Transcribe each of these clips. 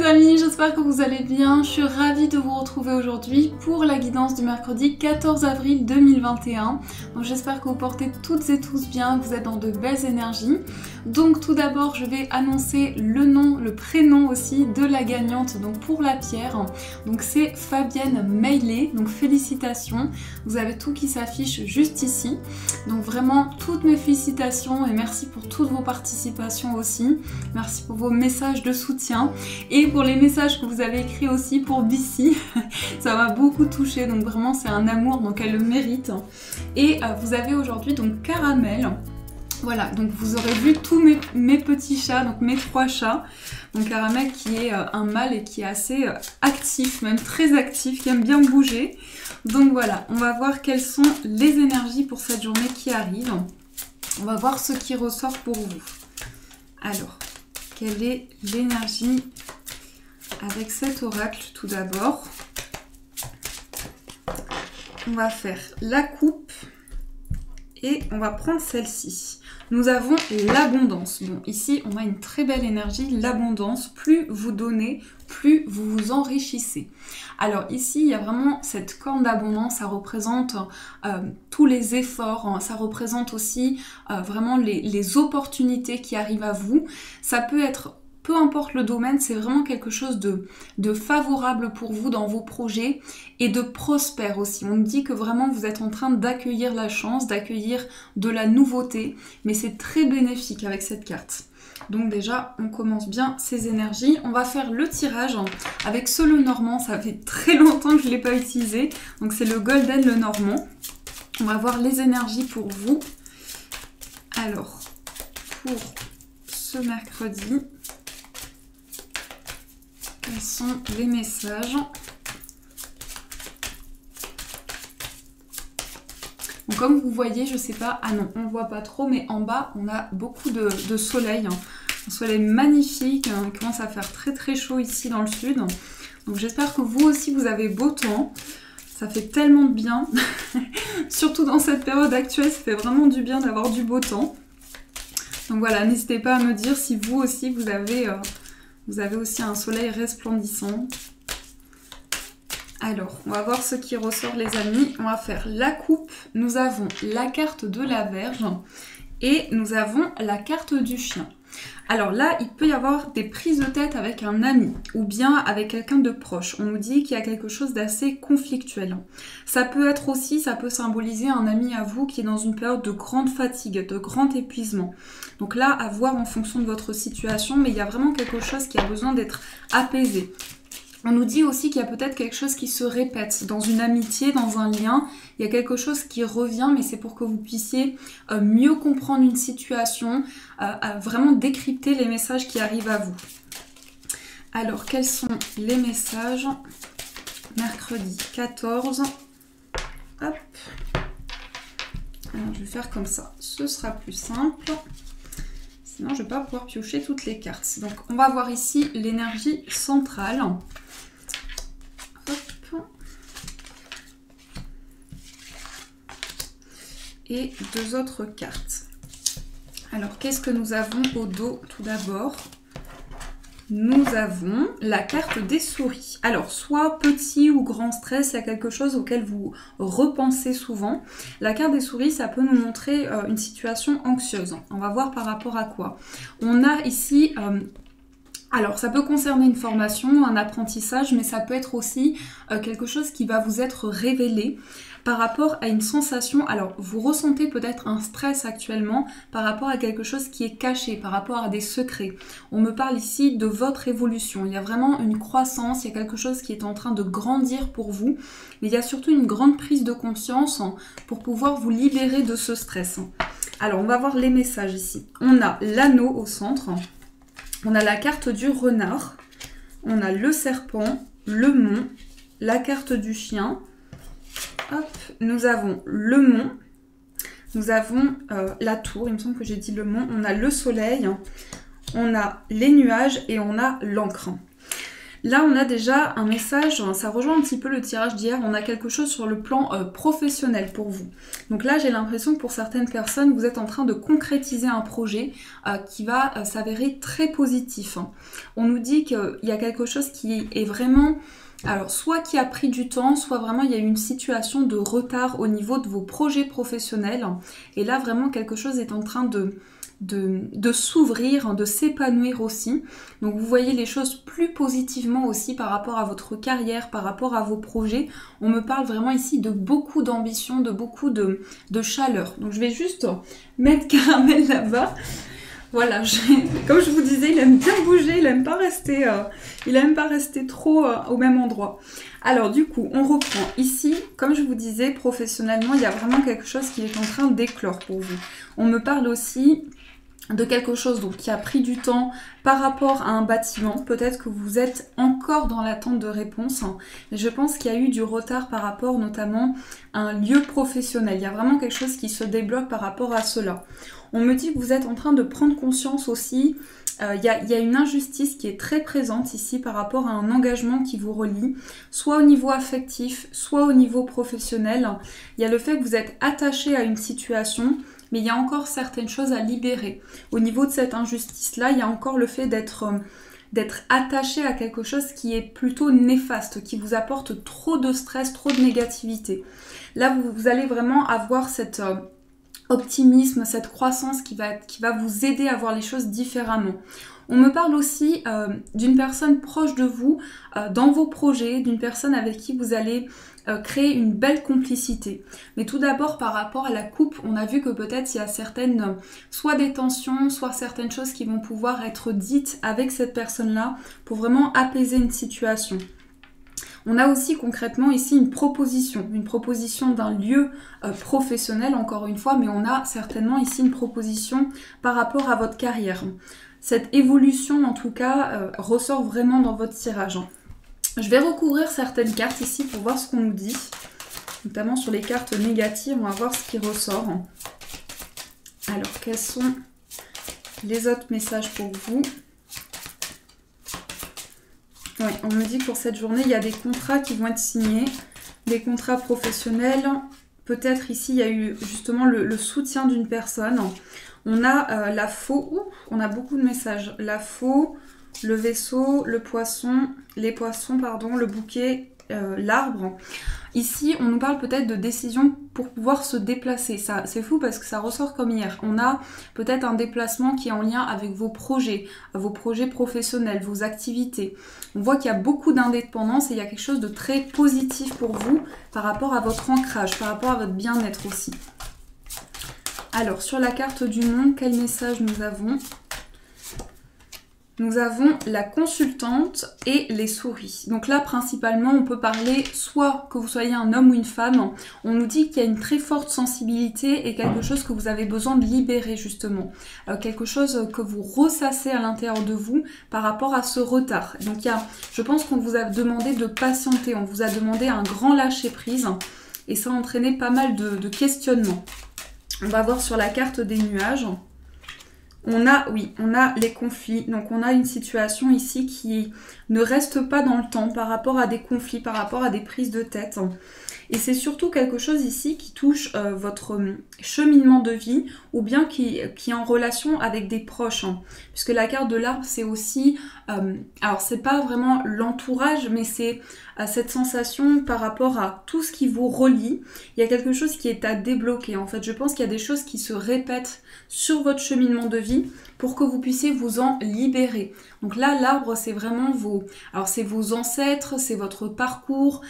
amis, j'espère que vous allez bien. Je suis ravie de vous retrouver aujourd'hui pour la guidance du mercredi 14 avril 2021. Donc j'espère que vous portez toutes et tous bien, que vous êtes dans de belles énergies. Donc tout d'abord, je vais annoncer le nom, le prénom aussi de la gagnante donc pour la pierre. Donc c'est Fabienne Meillet, donc félicitations. Vous avez tout qui s'affiche juste ici. Donc vraiment toutes mes félicitations et merci pour toutes vos participations aussi. Merci pour vos messages de soutien. Et pour les messages que vous avez écrits aussi pour Bissy, ça m'a beaucoup touchée, donc vraiment c'est un amour, donc elle le mérite. Et vous avez aujourd'hui donc Caramel, voilà, donc vous aurez vu tous mes petits chats, donc mes 3 chats. Donc Caramel qui est un mâle et qui est assez actif, même très actif, qui aime bien bouger. Donc voilà, on va voir quelles sont les énergies pour cette journée qui arrive. On va voir ce qui ressort pour vous. Alors, quelle est l'énergie avec cet oracle tout d'abord? On va faire la coupe et on va prendre celle-ci. Nous avons l'abondance. Bon, ici, on a une très belle énergie, l'abondance. Plus vous donnez, plus vous vous enrichissez. Alors ici, il y a vraiment cette corne d'abondance, ça représente tous les efforts, hein, ça représente aussi vraiment les opportunités qui arrivent à vous. Ça peut être, peu importe le domaine, c'est vraiment quelque chose de favorable pour vous dans vos projets et de prospère aussi. On me dit que vraiment vous êtes en train d'accueillir la chance, d'accueillir de la nouveauté, mais c'est très bénéfique avec cette carte. Donc déjà, on commence bien ces énergies. On va faire le tirage avec ce le normand. Ça fait très longtemps que je ne l'ai pas utilisé. Donc c'est le golden le normand. On va voir les énergies pour vous. Alors, pour ce mercredi, quels sont les messages? Donc, comme vous voyez, je sais pas, ah non, on ne voit pas trop, mais en bas, on a beaucoup de soleil. Un soleil magnifique, il commence à faire très très chaud ici dans le sud. Donc j'espère que vous aussi, vous avez beau temps. Ça fait tellement de bien. Surtout dans cette période actuelle, ça fait vraiment du bien d'avoir du beau temps. Donc voilà, n'hésitez pas à me dire si vous aussi, vous avez aussi un soleil resplendissant. Alors, on va voir ce qui ressort les amis. On va faire la coupe. Nous avons la carte de la Vierge et nous avons la carte du chien. Alors là, il peut y avoir des prises de tête avec un ami ou bien avec quelqu'un de proche. On nous dit qu'il y a quelque chose d'assez conflictuel. Ça peut être aussi, ça peut symboliser un ami à vous qui est dans une période de grande fatigue, de grand épuisement. Donc là, à voir en fonction de votre situation, mais il y a vraiment quelque chose qui a besoin d'être apaisé. On nous dit aussi qu'il y a peut-être quelque chose qui se répète dans une amitié, dans un lien. Il y a quelque chose qui revient, mais c'est pour que vous puissiez mieux comprendre une situation, vraiment décrypter les messages qui arrivent à vous. Alors, quels sont les messages? Mercredi 14. Hop. Alors, je vais faire comme ça. Ce sera plus simple. Sinon, je ne vais pas pouvoir piocher toutes les cartes. Donc, on va voir ici l'énergie centrale. Et 2 autres cartes. Alors, qu'est-ce que nous avons au dos tout d'abord? Nous avons la carte des souris. Alors, soit petit ou grand stress, il y a quelque chose auquel vous repensez souvent. La carte des souris, ça peut nous montrer une situation anxieuse. On va voir par rapport à quoi. On a ici... alors, ça peut concerner une formation, un apprentissage, mais ça peut être aussi quelque chose qui va vous être révélé par rapport à une sensation. Alors, vous ressentez peut-être un stress actuellement par rapport à quelque chose qui est caché, par rapport à des secrets. On me parle ici de votre évolution. Il y a vraiment une croissance, il y a quelque chose qui est en train de grandir pour vous, mais il y a surtout une grande prise de conscience pour pouvoir vous libérer de ce stress. Alors, on va voir les messages ici. On a l'anneau au centre. On a la carte du renard, on a le serpent, le mont, la carte du chien. Hop, nous avons le mont, nous avons la tour, il me semble que j'ai dit le mont, on a le soleil, on a les nuages et on a l'encre. Là, on a déjà un message, ça rejoint un petit peu le tirage d'hier, on a quelque chose sur le plan professionnel pour vous. Donc là, j'ai l'impression que pour certaines personnes, vous êtes en train de concrétiser un projet qui va s'avérer très positif. On nous dit qu'il y a quelque chose qui est vraiment... Alors, soit qui a pris du temps, soit vraiment il y a eu une situation de retard au niveau de vos projets professionnels. Et là, vraiment, quelque chose est en train de s'ouvrir, de s'épanouir aussi. Donc vous voyez les choses plus positivement aussi par rapport à votre carrière, par rapport à vos projets. On me parle vraiment ici de beaucoup d'ambition, de beaucoup de chaleur. Donc je vais juste mettre Caramel là-bas. Voilà, comme je vous disais, il aime bien bouger, il aime pas rester trop au même endroit. Alors du coup, on reprend. Ici, comme je vous disais, professionnellement, il y a vraiment quelque chose qui est en train d'éclore pour vous. On me parle aussi de quelque chose donc, qui a pris du temps par rapport à un bâtiment. Peut-être que vous êtes encore dans l'attente de réponse. Mais je pense qu'il y a eu du retard par rapport notamment à un lieu professionnel. Il y a vraiment quelque chose qui se débloque par rapport à cela. On me dit que vous êtes en train de prendre conscience aussi. Il y a une injustice qui est très présente ici par rapport à un engagement qui vous relie, soit au niveau affectif, soit au niveau professionnel. Il y a le fait que vous êtes attaché à une situation, mais il y a encore certaines choses à libérer. Au niveau de cette injustice-là, il y a encore le fait d'être attaché à quelque chose qui est plutôt néfaste, qui vous apporte trop de stress, trop de négativité. Là, vous allez vraiment avoir cet optimisme, cette croissance qui va vous aider à voir les choses différemment. On me parle aussi d'une personne proche de vous, dans vos projets, d'une personne avec qui vous allez créer une belle complicité. Mais tout d'abord, par rapport à la coupe, on a vu que peut-être il y a certaines, soit des tensions, soit certaines choses qui vont pouvoir être dites avec cette personne-là pour vraiment apaiser une situation. On a aussi concrètement ici une proposition d'un lieu professionnel encore une fois, mais on a certainement ici une proposition par rapport à votre carrière. Cette évolution en tout cas ressort vraiment dans votre tirage. Je vais recouvrir certaines cartes ici pour voir ce qu'on nous dit, notamment sur les cartes négatives, on va voir ce qui ressort. Alors quels sont les autres messages pour vous ? Oui, on me dit que pour cette journée, il y a des contrats qui vont être signés, des contrats professionnels. Peut-être ici, il y a eu justement le soutien d'une personne. On a la faux, on a beaucoup de messages. La faux, le vaisseau, le poisson, les poissons, pardon, le bouquet, l'arbre. Ici, on nous parle peut-être de décision pour pouvoir se déplacer. Ça, c'est fou parce que ça ressort comme hier. On a peut-être un déplacement qui est en lien avec vos projets professionnels, vos activités. On voit qu'il y a beaucoup d'indépendance et il y a quelque chose de très positif pour vous par rapport à votre ancrage, par rapport à votre bien-être aussi. Alors, sur la carte du monde, quel message nous avons ? Nous avons la consultante et les souris. Donc là, principalement, on peut parler soit que vous soyez un homme ou une femme. On nous dit qu'il y a une très forte sensibilité et quelque chose que vous avez besoin de libérer, justement. Quelque chose que vous ressassez à l'intérieur de vous par rapport à ce retard. Donc je pense qu'on vous a demandé de patienter. On vous a demandé un grand lâcher-prise. Et ça a entraîné pas mal de questionnements. On va voir sur la carte des nuages. On a les conflits. Donc on a une situation ici qui ne reste pas dans le temps par rapport à des conflits, par rapport à des prises de tête. Et c'est surtout quelque chose ici qui touche votre cheminement de vie ou bien qui est en relation avec des proches. Puisque la carte de l'arbre, c'est aussi... alors c'est pas vraiment l'entourage, mais c'est cette sensation par rapport à tout ce qui vous relie. Il y a quelque chose qui est à débloquer. En fait, je pense qu'il y a des choses qui se répètent sur votre cheminement de vie pour que vous puissiez vous en libérer. Donc là, l'arbre, c'est vraiment c'est vos ancêtres, c'est votre parcours,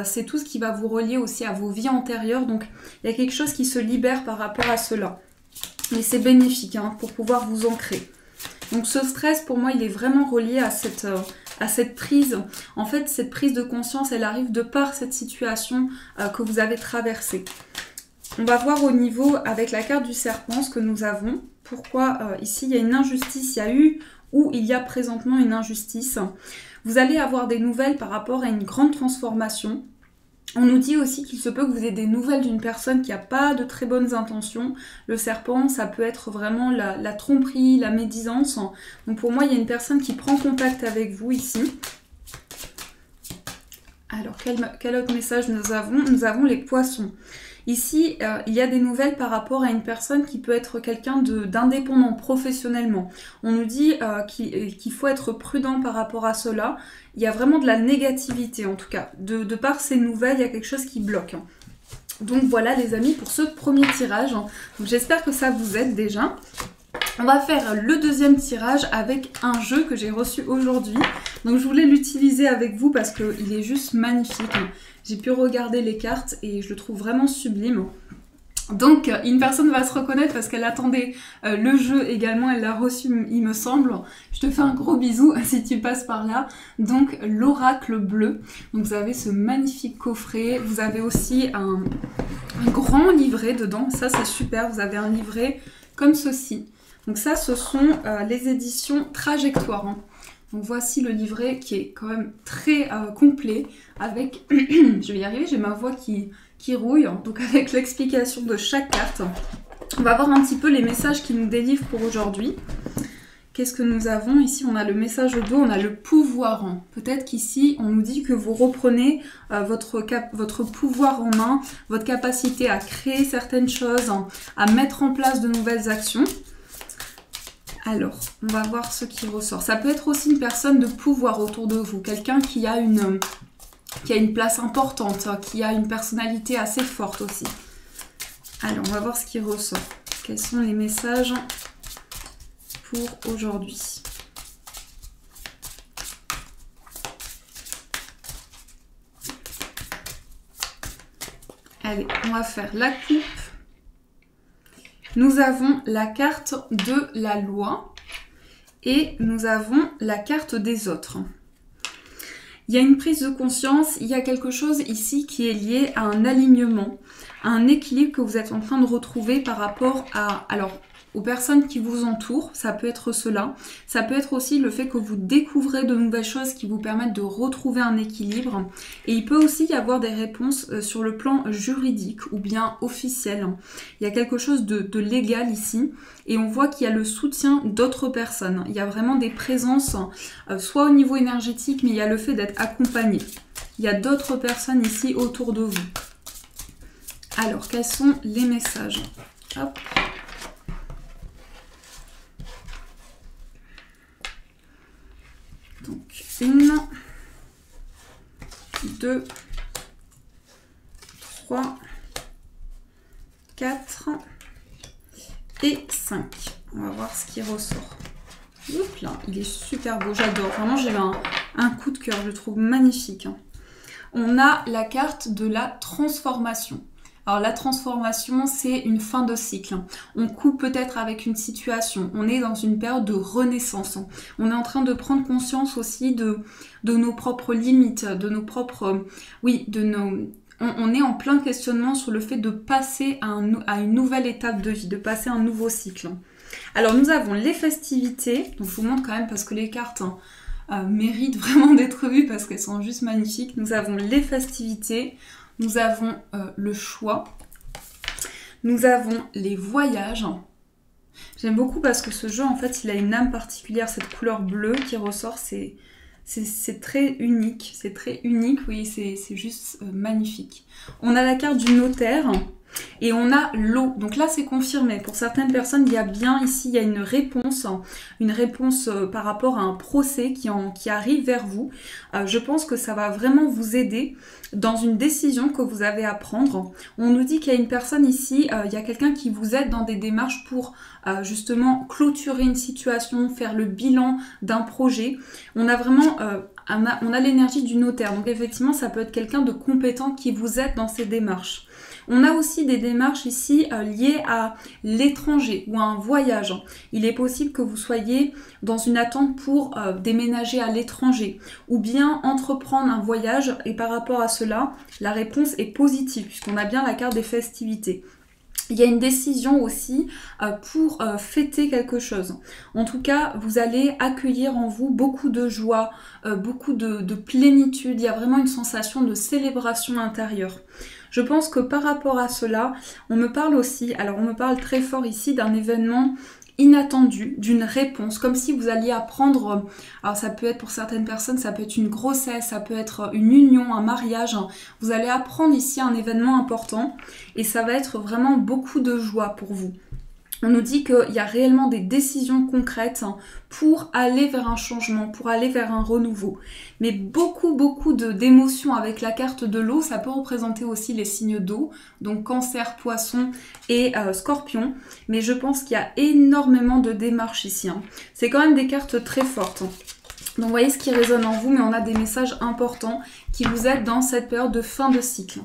c'est tout ce qui va vous relier aussi à vos vies antérieures. Donc, il y a quelque chose qui se libère par rapport à cela. Mais c'est bénéfique pour pouvoir vous ancrer. Donc ce stress, pour moi, il est vraiment relié à cette prise. En fait, cette prise de conscience, elle arrive de par cette situation que vous avez traversée. On va voir au niveau, avec la carte du serpent, ce que nous avons. Pourquoi ici, il y a une injustice, il y a eu ou il y a présentement une injustice. Vous allez avoir des nouvelles par rapport à une grande transformation. On nous dit aussi qu'il se peut que vous ayez des nouvelles d'une personne qui n'a pas de très bonnes intentions. Le serpent, ça peut être vraiment la tromperie, la médisance. Donc pour moi, il y a une personne qui prend contact avec vous ici. Alors, quel autre message nous avons? Nous avons les poissons. Ici, il y a des nouvelles par rapport à une personne qui peut être quelqu'un d'indépendant professionnellement. On nous dit qu'il faut être prudent par rapport à cela. Il y a vraiment de la négativité en tout cas. De par ces nouvelles, il y a quelque chose qui bloque. Donc voilà les amis pour ce premier tirage. J'espère que ça vous aide déjà. On va faire le deuxième tirage avec un jeu que j'ai reçu aujourd'hui. Donc je voulais l'utiliser avec vous parce qu'il est juste magnifique. J'ai pu regarder les cartes et je le trouve vraiment sublime. Donc une personne va se reconnaître parce qu'elle attendait le jeu également, elle l'a reçu il me semble. Je te fais un gros bisou si tu passes par là. Donc l'oracle bleu. Donc vous avez ce magnifique coffret, vous avez aussi un grand livret dedans, ça c'est super, vous avez un livret comme ceci. Donc ça ce sont les éditions Trajectoire. Donc voici le livret qui est quand même très complet avec, je vais y arriver, j'ai ma voix qui rouille, donc avec l'explication de chaque carte. On va voir un petit peu les messages qui nous délivrent pour aujourd'hui. Qu'est-ce que nous avons? Ici, on a le message au dos, on a le pouvoir. Peut-être qu'ici, on nous dit que vous reprenez votre pouvoir en main, votre capacité à créer certaines choses, à mettre en place de nouvelles actions. Alors, on va voir ce qui ressort. Ça peut être aussi une personne de pouvoir autour de vous, quelqu'un qui a une place importante, qui a une personnalité assez forte aussi. Alors, on va voir ce qui ressort. Quels sont les messages pour aujourd'hui? Allez, on va faire la coupe. Nous avons la carte de la loi et nous avons la carte des autres. Il y a une prise de conscience, il y a quelque chose ici qui est lié à un alignement, à un équilibre que vous êtes en train de retrouver par rapport aux personnes qui vous entourent, ça peut être cela. Ça peut être aussi le fait que vous découvrez de nouvelles choses qui vous permettent de retrouver un équilibre. Et il peut aussi y avoir des réponses sur le plan juridique ou bien officiel. Il y a quelque chose de légal ici et on voit qu'il y a le soutien d'autres personnes. Il y a vraiment des présences, soit au niveau énergétique, mais il y a le fait d'être accompagné. Il y a d'autres personnes ici autour de vous. Alors, quels sont les messages? Hop. Donc, 1, 2, 3, 4 et 5. On va voir ce qui ressort. Oups là, il est super beau, j'adore. Vraiment, j'ai eu un coup de cœur, je le trouve magnifique. On a la carte de la transformation. Alors la transformation, c'est une fin de cycle. On coupe peut-être avec une situation. On est dans une période de renaissance. On est en train de prendre conscience aussi de nos propres limites, de nos propres... Oui, on est en plein questionnement sur le fait de passer à une nouvelle étape de vie, de passer à un nouveau cycle. Alors nous avons les festivités. Donc je vous montre quand même parce que les cartes méritent vraiment d'être vues parce qu'elles sont juste magnifiques. Nous avons les festivités. Nous avons le choix, nous avons les voyages. J'aime beaucoup parce que ce jeu, en fait, il a une âme particulière. Cette couleur bleue qui ressort, c'est très unique. C'est très unique, oui, c'est juste magnifique. On a la carte du notaire et on a l'eau. Donc là, c'est confirmé. Pour certaines personnes, il y a bien ici, il y a une réponse par rapport à un procès qui arrive vers vous. Je pense que ça va vraiment vous aider dans une décision que vous avez à prendre. On nous dit qu'il y a une personne ici, il y a quelqu'un qui vous aide dans des démarches pour justement clôturer une situation, faire le bilan d'un projet. On a vraiment... on a l'énergie du notaire. Donc effectivement, ça peut être quelqu'un de compétent qui vous aide dans ces démarches. On a aussi des démarches ici liées à l'étranger ou à un voyage. Il est possible que vous soyez dans une attente pour déménager à l'étranger ou bien entreprendre un voyage et par rapport à cela, la réponse est positive puisqu'on a bien la carte des festivités. Il y a une décision aussi pour fêter quelque chose. En tout cas, vous allez accueillir en vous beaucoup de joie, beaucoup de plénitude. Il y a vraiment une sensation de célébration intérieure. Je pense que par rapport à cela, on me parle aussi, alors on me parle très fort ici d'un événement inattendu, d'une réponse, comme si vous alliez apprendre, alors ça peut être pour certaines personnes, ça peut être une grossesse, ça peut être une union, un mariage, vous allez apprendre ici un événement important et ça va être vraiment beaucoup de joie pour vous. On nous dit qu'il y a réellement des décisions concrètes pour aller vers un changement, pour aller vers un renouveau. Mais beaucoup d'émotions avec la carte de l'eau, ça peut représenter aussi les signes d'eau, donc Cancer, Poisson et Scorpion. Mais je pense qu'il y a énormément de démarches ici. C'est quand même des cartes très fortes. Donc vous voyez ce qui résonne en vous, mais on a des messages importants qui vous aident dans cette période de fin de cycle.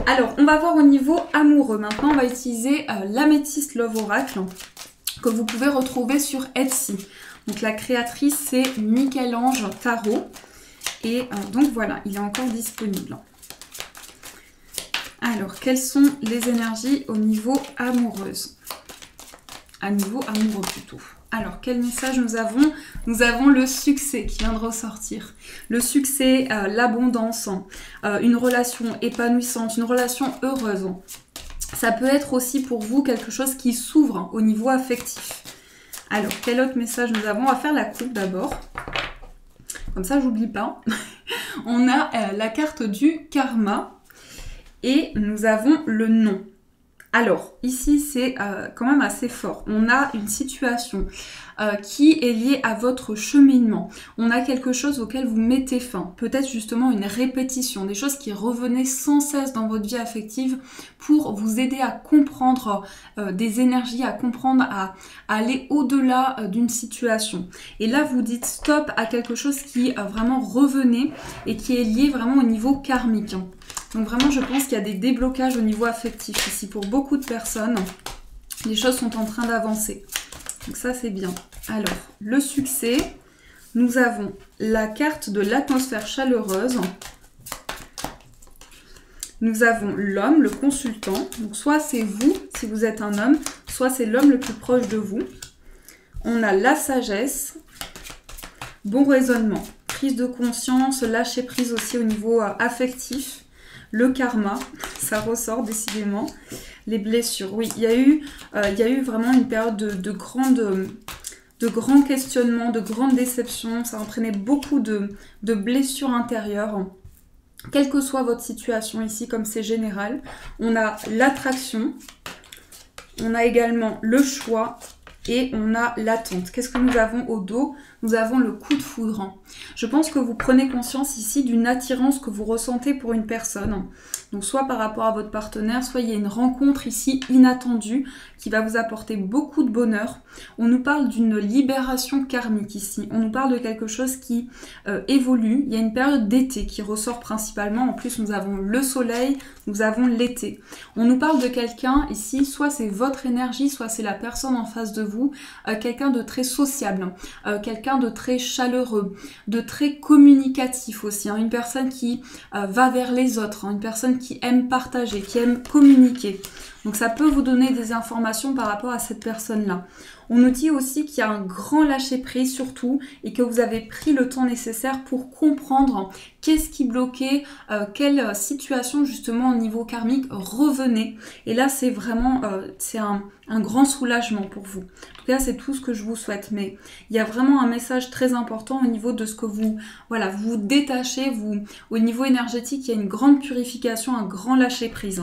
Alors, on va voir au niveau amoureux. Maintenant, on va utiliser l'Améthyste Love Oracle que vous pouvez retrouver sur Etsy. Donc, la créatrice, c'est Michel-Ange Tarot. Et donc, voilà, il est encore disponible. Alors, quelles sont les énergies au niveau amoureuse? À niveau amoureux plutôt. Alors, quel message nous avons? Nous avons le succès qui vient de ressortir. Le succès, l'abondance, une relation épanouissante, une relation heureuse. Ça peut être aussi pour vous quelque chose qui s'ouvre au niveau affectif. Alors, quel autre message nous avons? On va faire la coupe d'abord. Comme ça, j'oublie pas. On a la carte du karma et nous avons le nom. Alors, ici, c'est quand même assez fort. On a une situation qui est liée à votre cheminement. On a quelque chose auquel vous mettez fin. Peut-être justement une répétition, des choses qui revenaient sans cesse dans votre vie affective pour vous aider à comprendre des énergies, à comprendre, à aller au-delà d'une situation. Et là, vous dites stop à quelque chose qui vraiment revenait et qui est lié vraiment au niveau karmique. Donc vraiment, je pense qu'il y a des déblocages au niveau affectif ici. Pour beaucoup de personnes, les choses sont en train d'avancer. Donc ça, c'est bien. Alors, le succès, nous avons la carte de l'atmosphère chaleureuse. Nous avons l'homme, le consultant. Donc soit c'est vous, si vous êtes un homme, soit c'est l'homme le plus proche de vous. On a la sagesse, bon raisonnement, prise de conscience, lâcher prise aussi au niveau affectif. Le karma, ça ressort décidément. Les blessures, oui, il y a eu vraiment une période de grands questionnements, de grandes déceptions. Ça entraînait beaucoup de blessures intérieures. Quelle que soit votre situation ici, comme c'est général. On a l'attraction, on a également le choix et on a l'attente. Qu'est-ce que nous avons au dos? Nous avons le coup de foudre. Je pense que vous prenez conscience ici d'une attirance que vous ressentez pour une personne. Donc soit par rapport à votre partenaire, soit il y a une rencontre ici inattendue qui va vous apporter beaucoup de bonheur. On nous parle d'une libération karmique ici. On nous parle de quelque chose qui évolue. Il y a une période d'été qui ressort principalement. En plus, nous avons le soleil, nous avons l'été. On nous parle de quelqu'un ici, soit c'est votre énergie, soit c'est la personne en face de vous, quelqu'un de très sociable, quelqu'un de très chaleureux, de très communicatif aussi, une personne qui va vers les autres, une personne qui aime partager, qui aime communiquer. Donc ça peut vous donner des informations par rapport à cette personne-là. On nous dit aussi qu'il y a un grand lâcher-prise surtout et que vous avez pris le temps nécessaire pour comprendre qu'est-ce qui bloquait, quelle situation justement au niveau karmique revenait. Et là c'est vraiment c'est un grand soulagement pour vous. En tout cas c'est tout ce que je vous souhaite. Mais il y a vraiment un message très important au niveau de ce que vous vous détachez. Au niveau énergétique il y a une grande purification, un grand lâcher-prise.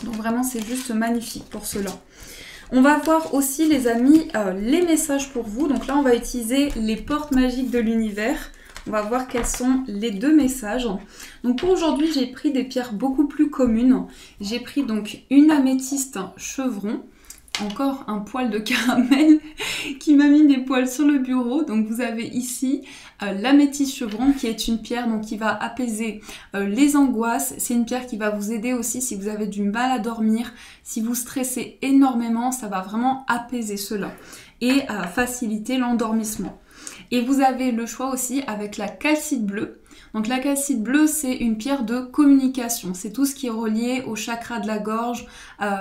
Donc vraiment c'est juste magnifique pour cela. On va voir aussi les amis les messages pour vous. Donc là on va utiliser les portes magiques de l'univers. On va voir quels sont les deux messages. Donc pour aujourd'hui j'ai pris des pierres beaucoup plus communes. J'ai pris donc une améthyste chevron. Encore un poil de caramel qui m'a mis des poils sur le bureau. Donc vous avez ici l'améthyste chevron qui est une pierre donc, qui va apaiser les angoisses. C'est une pierre qui va vous aider aussi si vous avez du mal à dormir, si vous stressez énormément, ça va vraiment apaiser cela et faciliter l'endormissement. Et vous avez le choix aussi avec la calcite bleue. Donc la calcite bleue, c'est une pierre de communication. C'est tout ce qui est relié au chakra de la gorge,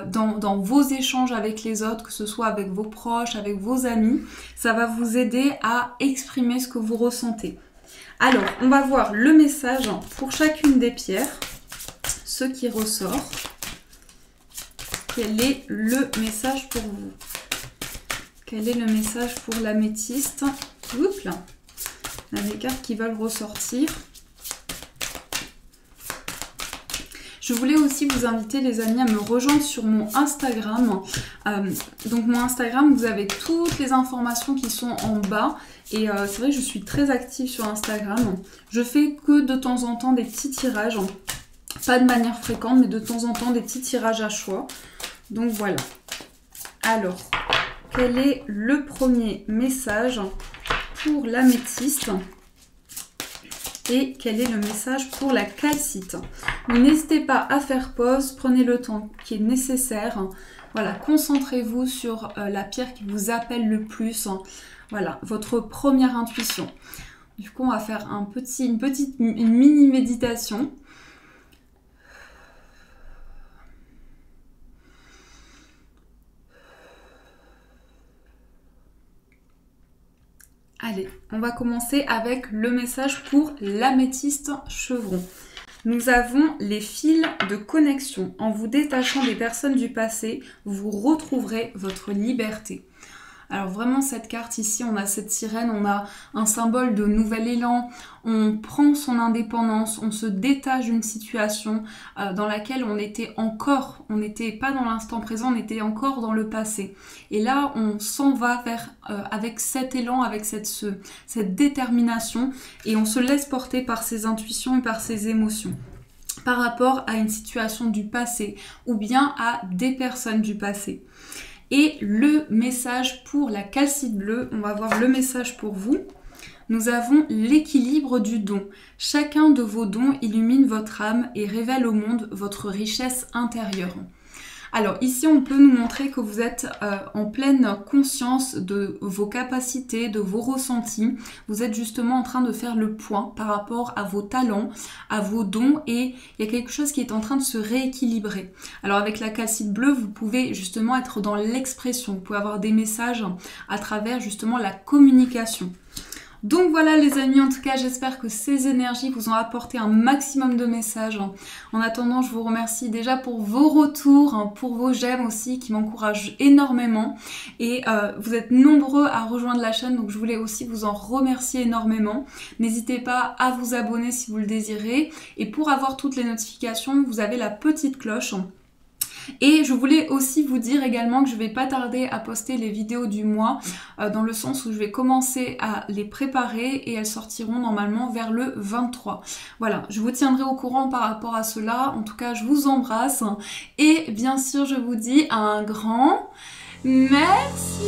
dans vos échanges avec les autres, que ce soit avec vos proches, avec vos amis. Ça va vous aider à exprimer ce que vous ressentez. Alors, on va voir le message pour chacune des pierres, ce qui ressort. Quel est le message pour vous ? quel est le message pour l'améthyste? Oups là, on a des cartes qui veulent ressortir. Je voulais aussi vous inviter les amis à me rejoindre sur mon Instagram. Donc mon Instagram, vous avez toutes les informations qui sont en bas. Et c'est vrai que je suis très active sur Instagram. Je fais que de temps en temps des petits tirages. Pas de manière fréquente, mais de temps en temps des petits tirages à choix. Donc voilà. Alors, quel est le premier message pour l'améthyste? Et quel est le message pour la calcite? N'hésitez pas à faire pause, prenez le temps qui est nécessaire. Voilà, concentrez-vous sur la pierre qui vous appelle le plus. Voilà, votre première intuition. Du coup, on va faire une mini méditation. Allez, on va commencer avec le message pour l'améthyste chevron. Nous avons les fils de connexion. En vous détachant des personnes du passé, vous retrouverez votre liberté. Alors vraiment cette carte ici, on a cette sirène, on a un symbole de nouvel élan, on prend son indépendance, on se détache d'une situation dans laquelle on n'était pas dans l'instant présent, on était encore dans le passé. Et là, on s'en va vers, avec cet élan, avec cette détermination, et on se laisse porter par ses intuitions et par ses émotions par rapport à une situation du passé ou bien à des personnes du passé. Et le message pour la calcite bleue, on va voir le message pour vous. Nous avons l'équilibre du don. Chacun de vos dons illumine votre âme et révèle au monde votre richesse intérieure. Alors ici, on peut nous montrer que vous êtes en pleine conscience de vos capacités, de vos ressentis. Vous êtes justement en train de faire le point par rapport à vos talents, à vos dons, et il y a quelque chose qui est en train de se rééquilibrer. Alors avec la calcite bleue, vous pouvez justement être dans l'expression. Vous pouvez avoir des messages à travers justement la communication. Donc voilà les amis, en tout cas j'espère que ces énergies vous ont apporté un maximum de messages. En attendant, je vous remercie déjà pour vos retours, pour vos j'aime aussi qui m'encouragent énormément. Et vous êtes nombreux à rejoindre la chaîne, donc je voulais aussi vous en remercier énormément. N'hésitez pas à vous abonner si vous le désirez. Et pour avoir toutes les notifications, vous avez la petite cloche. Et je voulais aussi vous dire également que je vais pas tarder à poster les vidéos du mois dans le sens où je vais commencer à les préparer et elles sortiront normalement vers le 23. Voilà, je vous tiendrai au courant par rapport à cela. En tout cas, je vous embrasse et bien sûr, je vous dis un grand merci.